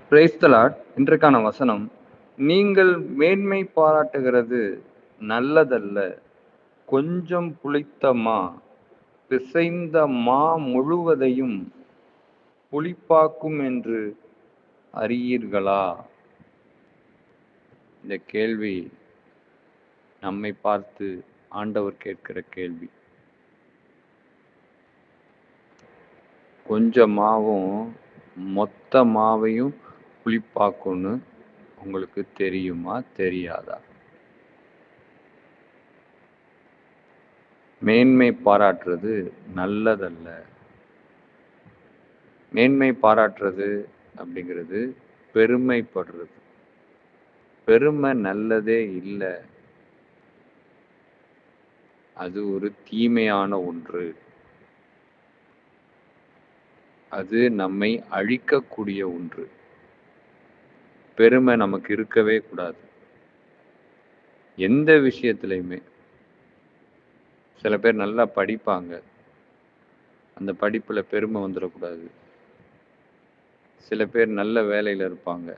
Praise the Lord. இன்றைக்கான வசனம், நீங்கள் மேன்மை பாராட்டுகிறது நல்லதல்ல. கொஞ்சம் புளித்த மா, பிசைந்த மா முழுவதையும் புளிப்பாக்கும் என்று அறியீர்களா? இந்த கேள்வி நம்மை பார்த்து ஆண்டவர் கேட்கிற கேள்வி. கொஞ்சம் மாவும் மொத்த மாவையும் புளிப்பாக்கும்னு உங்களுக்கு தெரியுமா, தெரியாதா? மேன்மை பாராட்டுறது நல்லதல்ல. மேன்மை பாராட்டுறது அப்படிங்கிறது பெருமைப்படுறது. பெருமை நல்லதே இல்லை. அது ஒரு தீமையான ஒன்று. அது நம்மை அழிக்கக்கூடிய ஒன்று. பெருமை நமக்கு இருக்கவே கூடாது. எந்த விஷயத்திலையுமே. சில பேர் நல்லா படிப்பாங்க. அந்த படிப்புல பெருமை வந்துடக்கூடாது. சில பேர் நல்ல வேலையில இருப்பாங்க.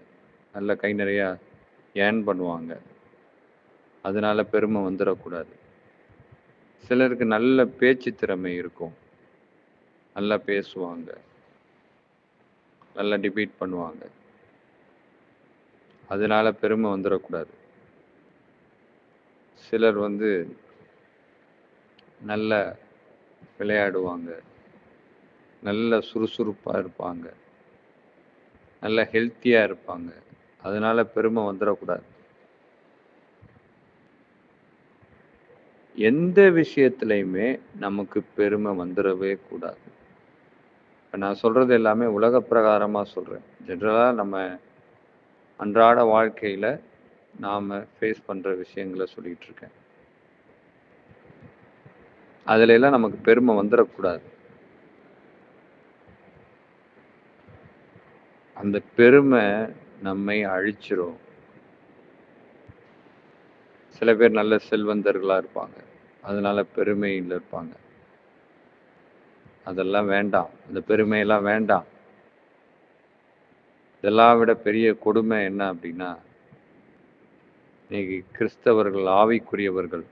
நல்ல கை நிறையா ஏர்ன் பண்ணுவாங்க. அதனால பெருமை வந்துடக்கூடாது. சிலருக்கு நல்ல பேச்சு திறமை இருக்கும். நல்லா பேசுவாங்க. நல்லா டிபேட் பண்ணுவாங்க. அதனால பெருமை வந்துடக்கூடாது. சிலர் நல்ல விளையாடுவாங்க. நல்ல சுறுசுறுப்பாக இருப்பாங்க. நல்ல ஹெல்த்தியாக இருப்பாங்க. அதனால பெருமை வந்துடக்கூடாது. எந்த விஷயத்துலையுமே நமக்கு பெருமை வந்துடவே கூடாது. இப்போ நான் சொல்கிறது எல்லாமே உலக பிரகாரமாக சொல்கிறேன். ஜென்ரலாக நம்ம அன்றாட வாழ்க்கையில் நாம் ஃபேஸ் பண்ணுற விஷயங்களை சொல்லிகிட்டு இருக்கேன். அதுல எல்லாம் நமக்கு பெருமை வந்துடக்கூடாது. அந்த பெருமை நம்மை அழிச்சிரும். சில பேர் நல்ல செல்வந்தர்களாக இருப்பாங்க. அதனால பெருமையில் இருப்பாங்க. அதெல்லாம் வேண்டாம். அந்த பெருமையெல்லாம் வேண்டாம். இதெல்லாம் விட பெரிய கொடுமை என்ன அப்படின்னா, இன்னைக்கு கிறிஸ்தவர்கள், ஆவிக்குரியவர்கள்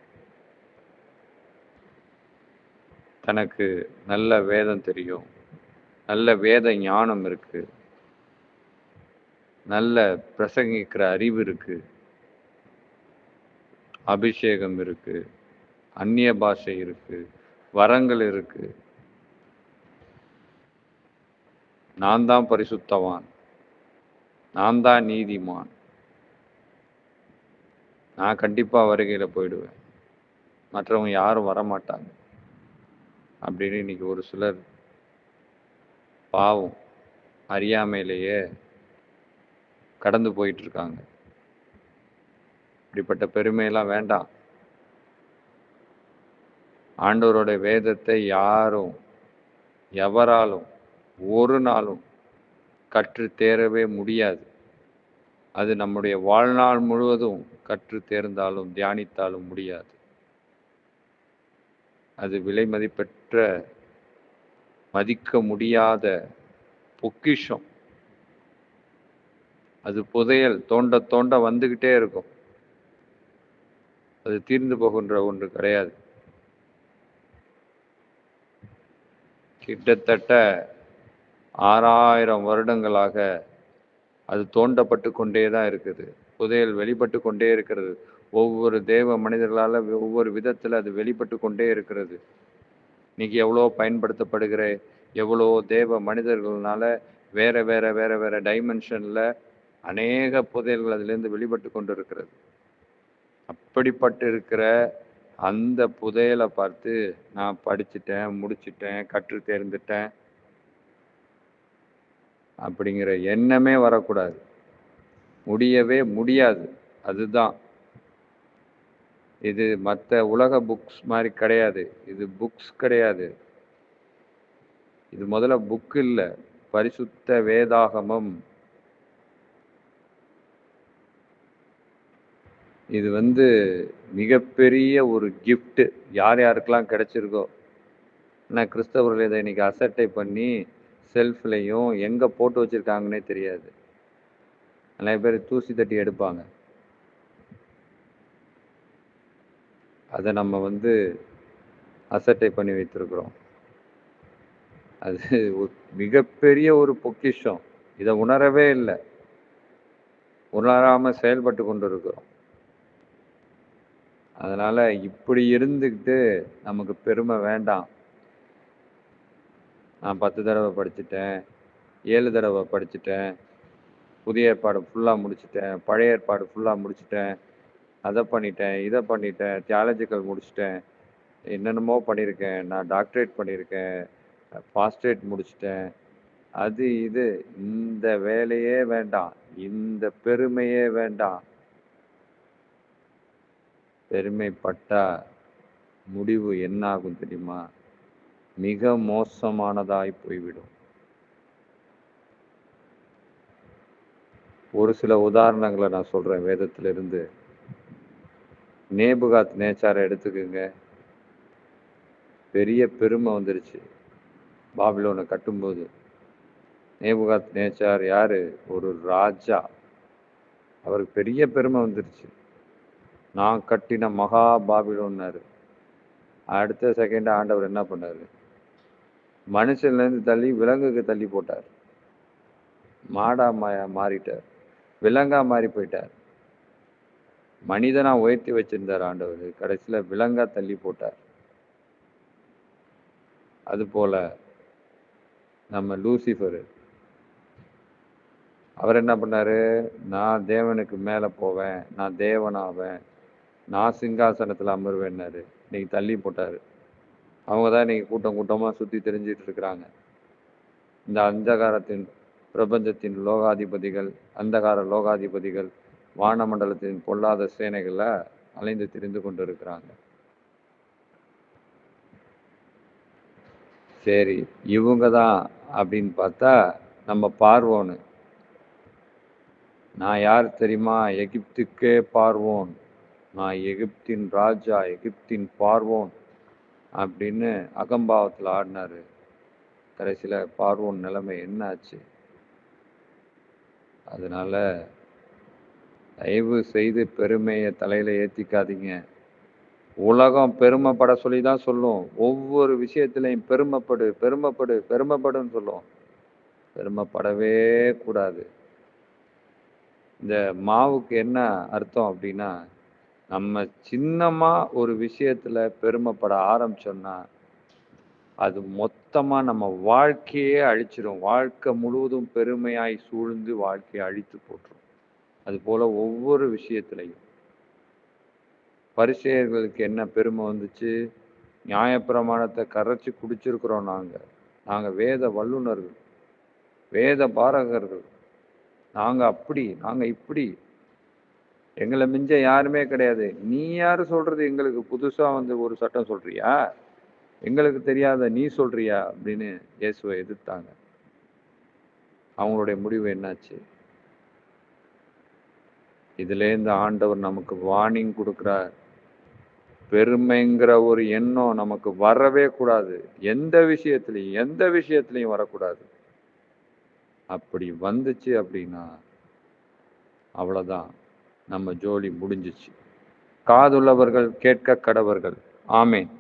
தனக்கு நல்ல வேதம் தெரியும், நல்ல வேத ஞானம் இருக்கு, நல்ல பிரசங்கிக்கிற அறிவு இருக்கு, அபிஷேகம் இருக்கு, அந்நிய பாஷை இருக்கு, வரங்கள் இருக்கு, நான் தான் பரிசுத்தவான், நான் தான் நீதிமான், நான் கண்டிப்பா வருகையில போயிடுவேன், மற்றவங்க யாரும் வரமாட்டாங்க அப்படின்னு இன்னைக்கு ஒரு சிலர் பாவம் அறியாமையிலேயே கடந்து போயிட்டு இருக்காங்க. இப்படிப்பட்ட பெருமையெல்லாம் வேண்டாம். ஆண்டவரோட வேதத்தை யாரும் எவராலும் ஒரு நாளும் கற்று தேரவே முடியாது. அது நம்முடைய வாழ்நாள் முழுவதும் கற்று தேர்ந்தாலும் தியானித்தாலும் முடியாது. அது விலை மதிப்பற்ற மதிக்க முடியாத பொக்கிஷம். அது புதையல் தோண்ட தோண்ட வந்துகிட்டே இருக்கும். அது தீர்ந்து போகின்ற ஒன்று கிடையாது. கிட்டத்தட்ட 6000 வருடங்களாக அது தோண்டப்பட்டு கொண்டே தான் இருக்குது. புதையல் வெளிப்பட்டு கொண்டே இருக்கிறது. ஒவ்வொரு தேவ மனிதர்களால் ஒவ்வொரு விதத்தில் அது வெளிப்பட்டு கொண்டே இருக்கிறது. இன்னைக்கு எவ்வளோ பயன்படுத்தப்படுகிற எவ்வளோ தேவ மனிதர்களால் வேற வேற வேற வேற டைமென்ஷனில் அநேக புதையல்கள் அதிலிருந்து வெளிப்பட்டு கொண்டு இருக்கிறது. அப்படிப்பட்டு இருக்கிற அந்த புதையலை பார்த்து நான் படிச்சுட்டேன், முடிச்சிட்டேன், கற்று தேர்ந்துட்டேன் அப்படிங்கிற எண்ணமே வரக்கூடாது. முடியவே முடியாது. அதுதான் இது மற்ற உலக புக்ஸ் மாதிரி கிடையாது. இது புக்ஸ் கிடையாது. இது முதல்ல புக் இல்லை, பரிசுத்த வேதாகமம். இது மிகப்பெரிய ஒரு கிஃப்ட். யார் யாருக்கெல்லாம் கிடைச்சிருக்கோ. ஆனால் கிறிஸ்தவர்கள் இதை இன்னைக்கு அசட்டை பண்ணி செல்ஃப்லையும் எங்கே போட்டு வச்சுருக்காங்கன்னே தெரியாது. நிறைய பேர் தூசி தட்டி எடுப்பாங்க. அதை நம்ம அசட்டை பண்ணி வைத்திருக்கிறோம். அது மிகப்பெரிய ஒரு பொக்கிஷம். இதை உணரவே இல்லை, உணராம செயல்பட்டு கொண்டு இருக்கிறோம். அதனால இப்படி இருந்துக்கிட்டு நமக்கு பெருமை வேண்டாம். நான் 10 தடவை படிச்சுட்டேன், 7 தடவை படிச்சுட்டேன், புதிய ஏற்பாடு ஃபுல்லாக முடிச்சுட்டேன், பழைய ஏற்பாடு ஃபுல்லாக முடிச்சுட்டேன், அதை பண்ணிட்டேன், இதை பண்ணிட்டேன், தியாலஜிக்கல் முடிச்சுட்டேன், என்னென்னமோ பண்ணியிருக்கேன், நான் டாக்டரேட் பண்ணியிருக்கேன், ஃபாஸ்டரேட் முடிச்சுட்டேன், அது இது. இந்த வேலையே வேண்டாம், இந்த பெருமையே வேண்டாம். பெருமைப்பட்டா முடிவு என்ன ஆகும் தெரியுமா? மிக மோசமானதாய் போய்விடும். ஒரு சில உதாரணங்களை நான் சொல்றேன் வேதத்திலிருந்து. நேபுகாத் நேச்சாரை எடுத்துக்குங்க. பெரிய பெருமை வந்துருச்சு பாபிலோனை கட்டும்போது. நேபுகாத் நேச்சார் யாரு? ஒரு ராஜா. அவருக்கு பெரிய பெருமை வந்துருச்சு. நான் கட்டின மகா பாபிலோன்னாரு. அடுத்த செகண்ட் ஆண்டவர் என்ன பண்ணாரு? மனுஷன்லேருந்து தள்ளி விலங்குக்கு தள்ளி போட்டார். மாடா மாறிட்டார், விலங்கா மாறி போயிட்டார். மனிதனா உயர்த்தி வச்சிருந்தார் ஆண்டவர், கடைசியில விலங்கா தள்ளி போட்டார். அது போல நம்ம லூசிஃபர், அவர் என்ன பண்ணாரு? நான் தேவனுக்கு மேல போவேன், நான் தேவனாவேன், நான் சிங்காசனத்துல அமர்வேன்னாரு. இன்னைக்கு தள்ளி போட்டாரு. அவங்க தான் இன்னைக்கு கூட்டம் கூட்டமா சுத்தி தெரிஞ்சிட்டு இருக்கிறாங்க. இந்த அந்தகாரத்தின் பிரபஞ்சத்தின் லோகாதிபதிகள், அந்தகார லோகாதிபதிகள், வானமண்டலத்தின் பொல்லாத சேனைகளை அலைந்து திரிந்து கொண்டு இருக்கிறாங்க. சரி, இவங்க தான் அப்படின்னு பார்த்தா நம்ம பார்வோனு. நான் யார் தெரியுமா? எகிப்துக்கே பார்வோன், நான் எகிப்தின் ராஜா, எகிப்தின் பார்வோன் அப்படின்னு அகம்பாவத்தில் ஆடினாரு. கடைசியில் பார்வோன் நிலைமை என்ன ஆச்சு? அதனால தயவு செய்து பெருமையை தலையில ஏற்றிக்காதீங்க. உலகம் பெருமைப்பட சொல்லி தான் சொல்லும். ஒவ்வொரு விஷயத்திலையும் பெருமைப்படு பெருமைப்படு பெருமைப்படுன்னு சொல்லும். பெருமைப்படவே கூடாது. இந்த மாவுக்கு என்ன அர்த்தம் அப்படின்னா, நம்ம சின்னமா ஒரு விஷயத்துல பெருமைப்பட ஆரம்பிச்சோம்னா அது மொத்தமா நம்ம வாழ்க்கையே அழிச்சிடும். வாழ்க்கை முழுவதும் பெருமையாய் சூழ்ந்து வாழ்க்கையை அழித்து போட்டுரும். அது போல ஒவ்வொரு விஷயத்திலையும் பரிசேயர்களுக்கு என்ன பெருமை வந்துச்சு? நியாயப்பிரமாணத்தை கரைச்சி குடிச்சிருக்கிறோம். நாங்க வேத வல்லுநர்கள், வேத பாரகர்கள், நாங்க அப்படி, நாங்க இப்படி, எங்களை மிஞ்ச யாருமே கிடையாது. நீ யாரு சொல்றது? எங்களுக்கு புதுசா ஒரு சட்டம் சொல்றியா? எங்களுக்கு தெரியாத நீ சொல்றியா? அப்படின்னு இயேசுவை எதிர்த்தாங்க. அவங்களுடைய முடிவு என்னாச்சு? இதுலேருந்து ஆண்டவர் நமக்கு வார்னிங் கொடுக்கிறார். பெருமைங்கிற ஒரு எண்ணம் நமக்கு வரவே கூடாது. எந்த விஷயத்திலையும் வரக்கூடாது. அப்படி வந்துச்சு அப்படின்னா அவ்வளவுதான், நம்ம ஜோலி முடிஞ்சிச்சு. காதுள்ளவர்கள் கேட்க கடவர்கள். ஆமென்.